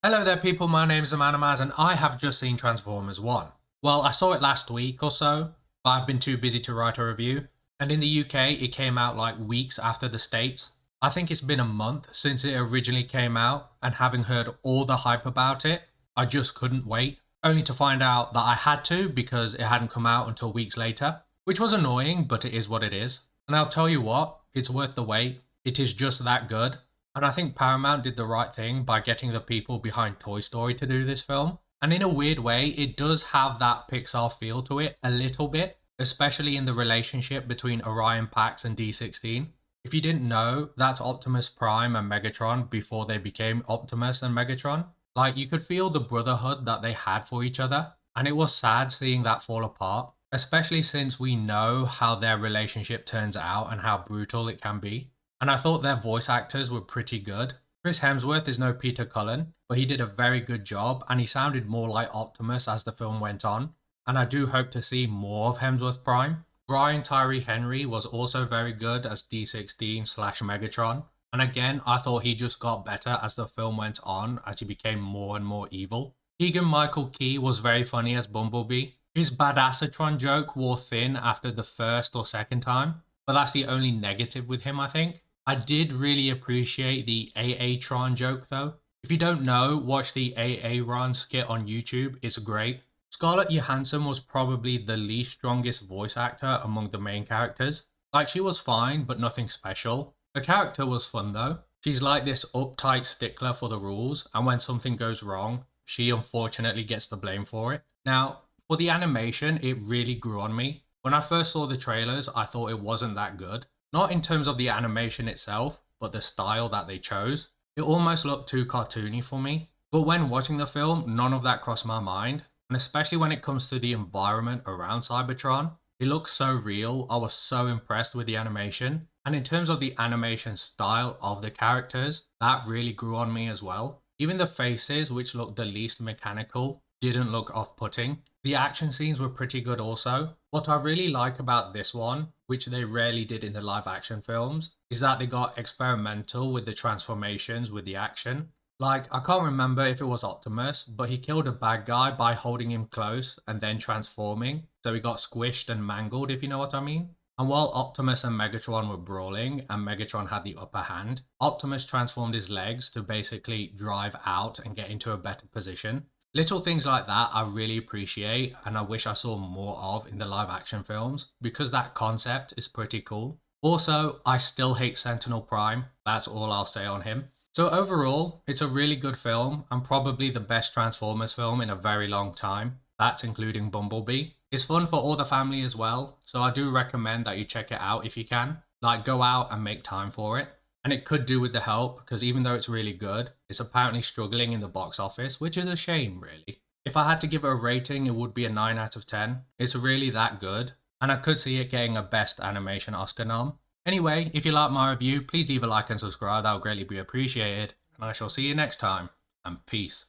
Hello there people, my name is Amanamaz and I have just seen Transformers 1. Well, I saw it last week or so, but I've been too busy to write a review. And in the UK, it came out like weeks after the States. I think it's been a month since it originally came out, and having heard all the hype about it, I just couldn't wait. Only to find out that I had to because it hadn't come out until weeks later. Which was annoying, but it is what it is. And I'll tell you what, it's worth the wait. It is just that good. And I think Paramount did the right thing by getting the people behind Toy Story to do this film. And in a weird way, it does have that Pixar feel to it a little bit, especially in the relationship between Orion Pax and D16. If you didn't know, that's Optimus Prime and Megatron before they became Optimus and Megatron. Like, you could feel the brotherhood that they had for each other, and it was sad seeing that fall apart, especially since we know how their relationship turns out and how brutal it can be. And I thought their voice actors were pretty good. Chris Hemsworth is no Peter Cullen, but he did a very good job and he sounded more like Optimus as the film went on. And I do hope to see more of Hemsworth Prime. Tyree Henry was also very good as D16/Megatron. And again, I thought he just got better as the film went on as he became more and more evil. Keegan-Michael Key was very funny as Bumblebee. His Badassatron joke wore thin after the first or second time, but that's the only negative with him, I think. I did really appreciate the AA-tron joke though. If you don't know, watch the AA-ron skit on YouTube, it's great. Scarlett Johansson was probably the least strongest voice actor among the main characters. Like, she was fine, but nothing special. The character was fun though. She's like this uptight stickler for the rules, and when something goes wrong, she unfortunately gets the blame for it. Now, for the animation, it really grew on me. When I first saw the trailers, I thought it wasn't that good. Not in terms of the animation itself, but the style that they chose. It almost looked too cartoony for me. But when watching the film, none of that crossed my mind. And especially when it comes to the environment around Cybertron, it looks so real. I was so impressed with the animation. And in terms of the animation style of the characters, that really grew on me as well. Even the faces, which looked the least mechanical, didn't look off-putting. The action scenes were pretty good also. What I really like about this one, which they rarely did in the live action films, is that they got experimental with the transformations with the action. Like, I can't remember if it was Optimus, but he killed a bad guy by holding him close and then transforming, so he got squished and mangled, if you know what I mean. And while Optimus and Megatron were brawling and Megatron had the upper hand, Optimus transformed his legs to basically drive out and get into a better position. Little things like that I really appreciate, and I wish I saw more of in the live action films because that concept is pretty cool. Also, I still hate Sentinel Prime, that's all I'll say on him. So overall, it's a really good film and probably the best Transformers film in a very long time. That's including Bumblebee. It's fun for all the family as well, so I do recommend that you check it out if you can. Like, go out and make time for it. And it could do with the help, because even though it's really good, it's apparently struggling in the box office, which is a shame, really. If I had to give it a rating, it would be a 9 out of 10. It's really that good, and I could see it getting a Best Animation Oscar nom. Anyway, if you like my review, please leave a like and subscribe, that would greatly be appreciated, and I shall see you next time, and peace.